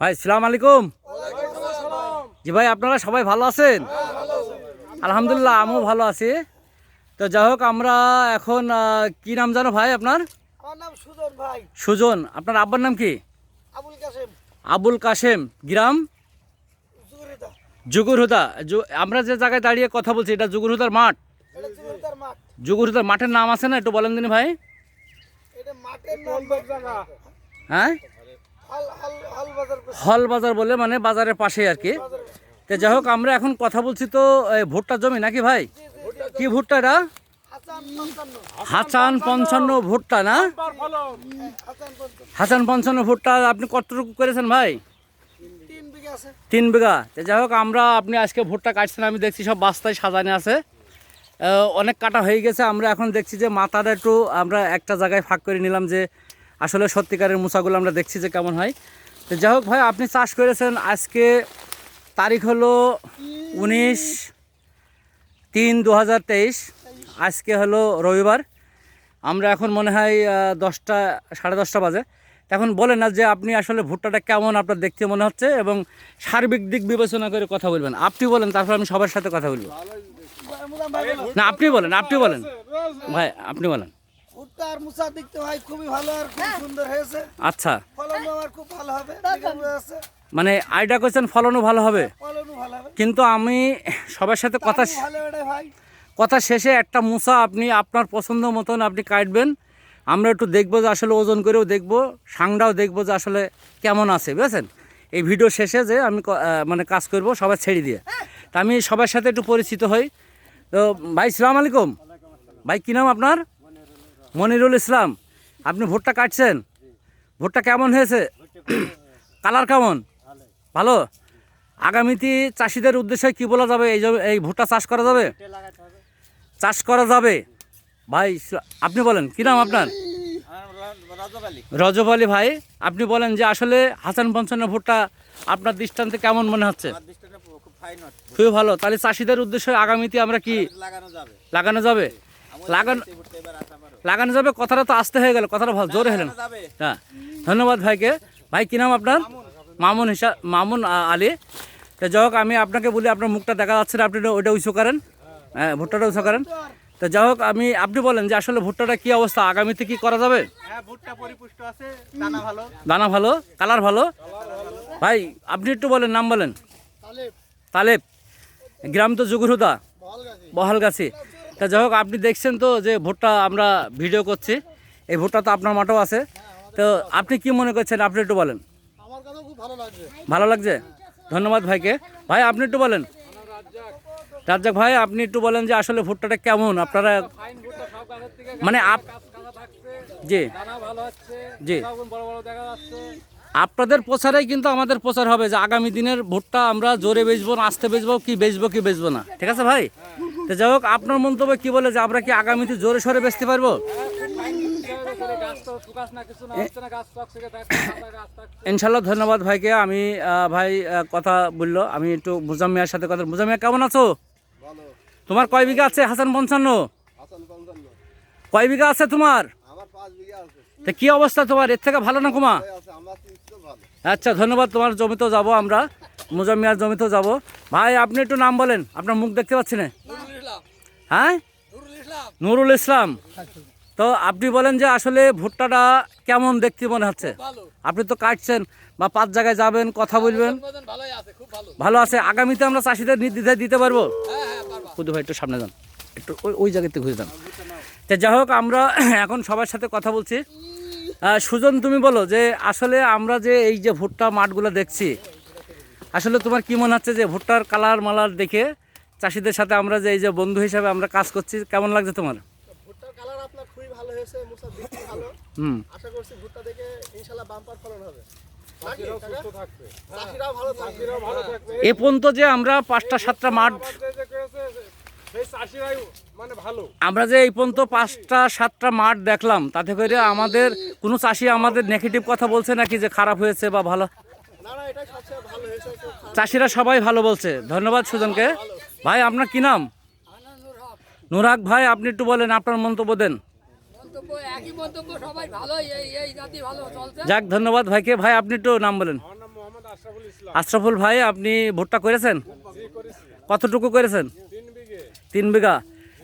ভাই সালাম আলাইকুম। জি ভাই, আপনারা সবাই ভালো আছেন? আলহামদুলিল্লাহ, আমিও ভালো আছি। তো যাই হোক, আমরা এখন কি নাম জানো ভাই আপনার? আমার নাম সুজন ভাই। সুজন। আপনার আব্বার নাম কি? আবুল কাসেম। আবুল কাসেম। গ্রাম? জুগরিদা। জুগুরহুদা। আমরা যে জায়গায় দাঁড়িয়ে কথা বলছি, এটা জুগুরহুদার মাঠ? এটা জুগরিদার মাঠ। জুগুরহুদার মাঠের নাম আছে না, একটু বলেন দিন ভাই। এটা মাঠের নাম জায়গা। হ্যাঁ, হাল বাজার। হল বাজার বলে, মানে বাজারের পাশে আর কি। তো যাই হোক, আমরা এখন কথা বলছি তো ভুট্টার জমি নাকি ভাই? কি ভুট্টা এটা? হাসান 55 ভুট্টা না? হাসান 55 ভুট্টা। আপনি কতটুকু করেছেন ভাই? 3 বিঘা আছে। 3 বিঘা। তো যাই হোক, আপনি আজকে ভুট্টা কাটছেন, আমি দেখছি সব বস্তায় সাজানো আছে, অনেক কাটা হয়ে গেছে। আমরা এখন দেখছি যে মাথাটা একটু আমরা একটা জায়গায় ফাঁক করে নিলাম, যে আসলে সত্যিকারের মুসাগুলো আমরা দেখছি যে কেমন হয়। তো যাই হোক ভাই, আপনি চাষ করেছেন, আজকে তারিখ হলো 19/3/2023। আজকে হলো রবিবার। আমরা এখন মনে হয় 10টা, 10:30 বাজে। এখন বলেন না যে আপনি আসলে ভুট্টাটা কেমন আপনার দেখতে মনে হচ্ছে, এবং সার্বিক দিক বিবেচনা করে কথা বলবেন। আপনি বলেন, তারপর আমি সবার সাথে কথা বলবো। না, আপনি বলেন ভাই, আপনি বলেন। ভুট্টা আর মুসা দেখতে ভাই খুবই ভালো আর খুব সুন্দর হয়েছে। আচ্ছা, ফলন আমার খুব ভালো হবে। আছে মানে আইডিয়া করছেন ফলনও ভালো হবে, ফলনও ভালো হবে। কিন্তু আমি সবার সাথে ভালো এটা ভাই। কথা শেষে একটা মুসা আপনি আপনার পছন্দ মতন আপনি কাটবেন। আমরা একটু দেখবো যে আসলে ওজন করেও দেখবো, সাংটাও দেখবো যে আসলে কেমন আছে, বুঝেছেন? এই ভিডিও শেষে যে আমি মানে কাজ করব সবাই ছেড়ে দিয়ে, তা আমি সবার সাথে একটু পরিচিত হই। তো ভাই সালাম আলাইকুম। ভাই কী নাম আপনার? মনিরুল ইসলাম। আপনি ভুট্টা কাটছেন, ভুট্টা কেমন হয়েছে? কালার কেমন? ভালো। আগামীতে চাষিদের উদ্দেশ্যে কি বলা যাবে? এই ভুট্টা চাষ করা যাবে? চাষ করা যাবে। ভাই আপনি বলেন, কী নাম আপনার? রজব আলী। ভাই আপনি বলেন যে আসলে হাসান 55 ভুট্টা আপনার দৃষ্টান্তে কেমন মনে হচ্ছে? খুবই ভালো। তাহলে চাষিদের উদ্দেশ্যে আগামীতে আমরা কি লাগানো যাবে? লাগানো যাবে। কথাটা তো আসতে হয়ে গেল, কথাটা ভালো জোরে হলেন। হ্যাঁ, ধন্যবাদ ভাইকে। ভাই কী নাম আপনার? মামুন আলী। তো যাই হোক, আমি আপনাকে বলি, আপনার মুখটা দেখা যাচ্ছে না, আপনি ওইটা উঁচু করেন। হ্যাঁ, ভুট্টাটা উঁচু করেন। তো যাই হোক, আপনি বলেন যে আসলে ভুট্টাটা কি অবস্থা, আগামীতে কি করা যাবে? ভুট্টা পরিপুষ্ট আছে, দানা ভালো। দানা ভালো, কালার ভালো। ভাই আপনি একটু বলেন, নাম বলেন। তালেব। গ্রাম তো জুগুরহুদা, বহালগাছি। তা যাই হোক, আপনি দেখছেন তো যে ভুট্টা আমরা ভিডিও করছি, এই ভুট্টা তো আপনার মাঠেও আছে। তো আপনি কি মনে করছেন, আপনি একটু বলেন। আমার কাছেও খুব ভালো লাগছে। ভালো লাগছে। ধন্যবাদ ভাইকে। ভাই আপনি একটু বলেন। রাজ্জাক ভাই, আপনি একটু বলেন যে আসলে ভুট্টাটা কেমন আপনারা, মানে জি জি, আপনাদের প্রচারেই কিন্তু আমাদের প্রচার হবে যে আগামী দিনের ভুট্টা আমরা জোরে বেচবো না আস্তে বেচবো, কি বেচবো না। ঠিক আছে ভাই? তো যাই হোক, আপনার মন্তব্য কি বলে যে আমরা কি আগামীতে জোরে সরে বেচতে পারবো? ইনশাল্লাহ। ধন্যবাদ ভাইকে। আমি ভাই কথা বললো, আমি একটু মুজাম্মিয়ার সাথে কথা। মুজাম্মিয়া কেমন আছো? তোমার কয় বিঘা আছে হাসান 55? কয় বিঘা আছে তোমার? তা কি অবস্থা তোমার, এর থেকে ভালো না কমা? আচ্ছা, ধন্যবাদ। তোমার জমিতেও যাব আমরা, মুজাম্মিয়ার জমিতেও যাব। ভাই আপনি একটু নাম বলেন, আপনার মুখ দেখতে পাচ্ছি না। হ্যাঁ, নুরুল ইসলাম। তো আপনি বলেন যে আসলে ভুট্টাটা কেমন দেখতে মনে হচ্ছে? আপনি তো কাটছেন বা 5 জায়গায় যাবেন, কথা বলবেন। ভালো আছে। আগামীতে আমরা চাষিদের নির্দ্বিধায় দিতে পারবো? কুদু ভাই একটু সামনে যান, একটু ওই জায়গাতে ঘুরে যান। তো যাই হোক, আমরা এখন সবার সাথে কথা বলছি। সুজন, তুমি বলো যে আসলে আমরা যে এই যে ভুট্টা মাঠগুলো দেখছি, আসলে তোমার কি মনে হচ্ছে যে ভুট্টার কালার মালার দেখে চাষিদের সাথে আমরা যে এই যে বন্ধু হিসাবে আমরা কাজ করছি, কেমন লাগছে তোমার? ভুট্টার কালার আপনার খুবই ভালো হয়েছে, মুসা দেখতে ভালো। আশা করছি ভুট্টা দেখে ইনশাআল্লাহ বাম্পার ফলন হবে। এ পর্যন্ত যে আমরা 5টা 7টা মাঠ, আমরা যে এই পর্যন্ত 5টা 7টা মাঠ দেখলাম, তাতে করে আমাদের কোনো চাষি আমাদের নেগেটিভ কথা বলছে নাকি যে খারাপ হয়েছে বা ভালো? চাষিরা সবাই ভালো বলছে। ধন্যবাদ সুজনকে। ভাই আপনার কি নাম? নুরহাক। ভাই আপনি একটু বলেন, আপনার মন্তব্য দেন। একই মন্তব্য, সবাই ভালো, এই জাতি ভালো চলছে। যাক, ধন্যবাদ ভাইকে। ভাই আপনি একটু নাম বলেন। আশরাফুল ভাই, আপনি ভুট্টা করেছেন? কতটুকু করেছেন? 3 বিঘা।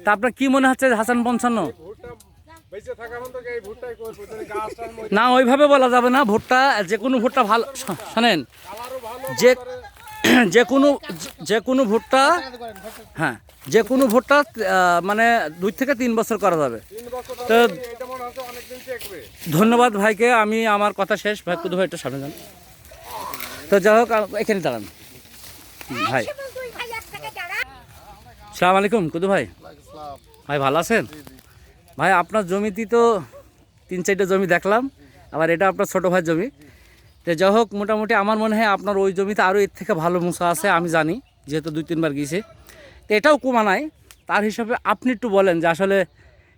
তা আপনার কি মনে হচ্ছে হাসান 55? না, ওইভাবে বলা যাবে না। ভুট্টা, যে কোনো ভুট্টা ভালো। শোনেন, যে যে কোনো ভুট্টা, হ্যাঁ, যে কোনো ভুট্টা মানে 2 থেকে 3 বছর করা যাবে। তো ধন্যবাদ ভাইকে। আমি আমার কথা শেষ। ভাই কুদু ভাই একটু সামনে যান। তো যাই হোক, এখানে দাঁড়ান ভাই। সালাম আলাইকুম কুদু ভাই। ভাই ভালো আছেন? ভাই আপনার জমিতে তো 3-4টা জমি দেখলাম, আবার এটা আপনার ছোটো ভাইয়ের জমি। তো যাই হোক, মোটামুটি আমার মনে হয় আপনার ওই জমিতে আরও এর থেকে ভালো মুসা আছে, আমি জানি, যেহেতু 2-3 বার গিয়েছি। তো এটাও কমা নাই। তার হিসাবে আপনি একটু বলেন যে আসলে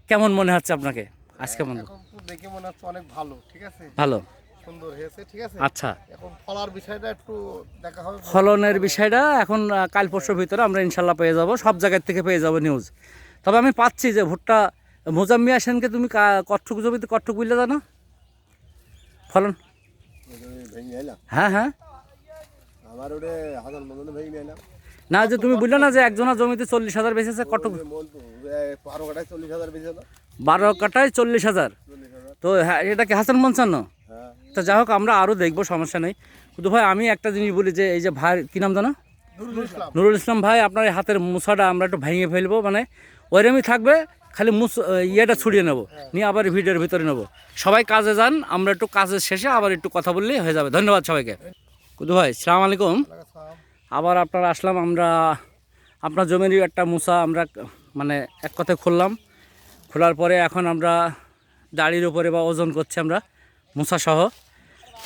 কেমন মনে হচ্ছে আপনাকে আজকে? এখন তো দেখে মনে হচ্ছে অনেক ভালো, ঠিক আছে, ভালো, সুন্দর হয়েছে, ঠিক আছে। আচ্ছা। এখন ফলার বিষয়টা একটু দেখা হবে। ফলনের বিষয়টা এখন কাল পরশুর ভিতরে আমরা ইনশাল্লাহ পেয়ে যাব, সব জায়গার থেকে পেয়ে যাব নিউজ। তবে আমি পাচ্ছি যে ভুট্টা মোজাম্মিয়া সেনকে তুমি কট্টুকু জমিতে কট্টুক বুঝলে জানো ফলন? হ্যাঁ হ্যাঁ, আমার ওটা হাজার মতন ভেঙে নিলাম না, যে তুমি বুঝলে না যে একজনের জমিতে 40,000 বেচেছে কট্টুক? 12 কাটায় 40,000 বেঁচে না, 12 কাটায় 40,000। তো হ্যাঁ, এটা কি হাসান 55? হ্যাঁ। তো যাই হোক, আমরা আরও দেখবো, সমস্যা নেই। কিন্তু ভাই আমি একটা জিনিস বলি যে এই যে ভাই, কী নাম জানো? নুরুল ইসলাম ভাই, আপনার এই হাতের মুসাটা আমরা একটু ভেঙে ফেলবো, মানে ওইরকমই থাকবে, খালি ইয়েটা ছড়িয়ে নেবো, নিয়ে আবার ভিডিওর ভিতরে নেবো। সবাই কাজে যান, আমরা একটু কাজের শেষে আবার একটু কথা বললেই হয়ে যাবে। ধন্যবাদ সবাইকে। কুদু ভাই সালাম আলাইকুম। আবার আপনারা আসলাম, আমরা আপনার জমির একটা মুসা আমরা মানে এক কথায় খুললাম। খোলার পরে এখন আমরা দাড়ির উপরে বা ওজন করছি আমরা মুসা সহ।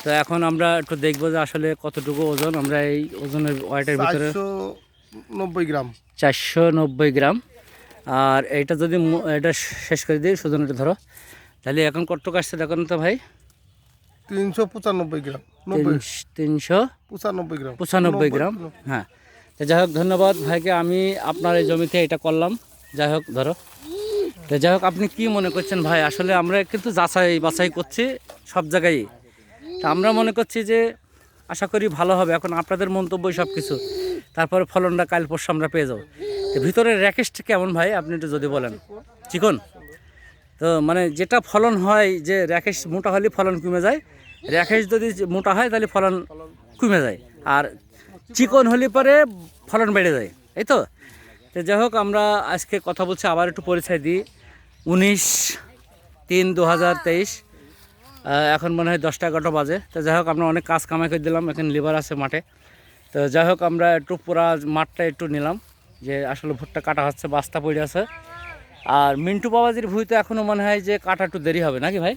তো এখন আমরা একটু দেখবো যে আসলে কতটুকু ওজন। আমরা এই ওজনের ওয়েটের ভিতরে 490 গ্রাম। 490 গ্রাম। আর এইটা যদি এটা শেষ করে দিই, সুজন এটা ধরো, তাহলে এখন কতটুকু আসছে দেখুন তো ভাই? 395 গ্রাম। 395 গ্রাম। 95 গ্রাম। হ্যাঁ, তো যাই হোক, ধন্যবাদ ভাইকে। আমি আপনার এই জমিতে এটা করলাম। যাই হোক ধরো, তো যাই হোক, আপনি কি মনে করছেন ভাই? আসলে আমরা কিন্তু যাচাই বাছাই করছি সব জায়গায়। তা আমরা মনে করছি যে আশা করি ভালো হবে। এখন আপনাদের মন্তব্যই সব কিছু। তারপরে ফলনটা কাল পরশু আমরা পেয়ে যাবো। তো ভিতরের র্যাকেশটা কেমন ভাই আপনি একটু যদি বলেন? চিকন? তো মানে যেটা ফলন হয়, যে র্যাকেশ মোটা হলে ফলন কমে যায়, র্যাকেশ যদি মোটা হয় তাহলে ফলন কমে যায়, আর চিকন হলে পরে ফলন বেড়ে যায়, এই তো। তো যাই হোক, আমরা আজকে কথা বলছি, আবার একটু পরিচয় দিই। 19/3/2023, এখন মনে হয় 10টা-11টা বাজে। তো যাই হোক, আমরা অনেক কাজ কামাই করে দিলাম, এখানে লেবার আছে মাঠে। তো যাই হোক, আমরা একটু পুরা মাঠটা একটু নিলাম, যে আসলে ভুট্টা কাটা হচ্ছে, বাস্তা পড়ে আছে। আর মিন্টু বাবাজির ভুঁইতে এখনও মনে হয় যে কাটা একটু দেরি হবে নাকি ভাই?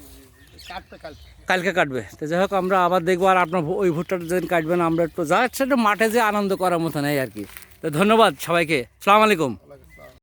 কালকে কাটবে। তো যাই হোক, আমরা আবার দেখবো। আর আপনার ওই ভুট্টাটা যেদিন কাটবেন, আমরা একটু যা একটু মাঠে যে আনন্দ করার মতো নেই আর কি। তো ধন্যবাদ সবাইকে। আসসালামু আলাইকুম।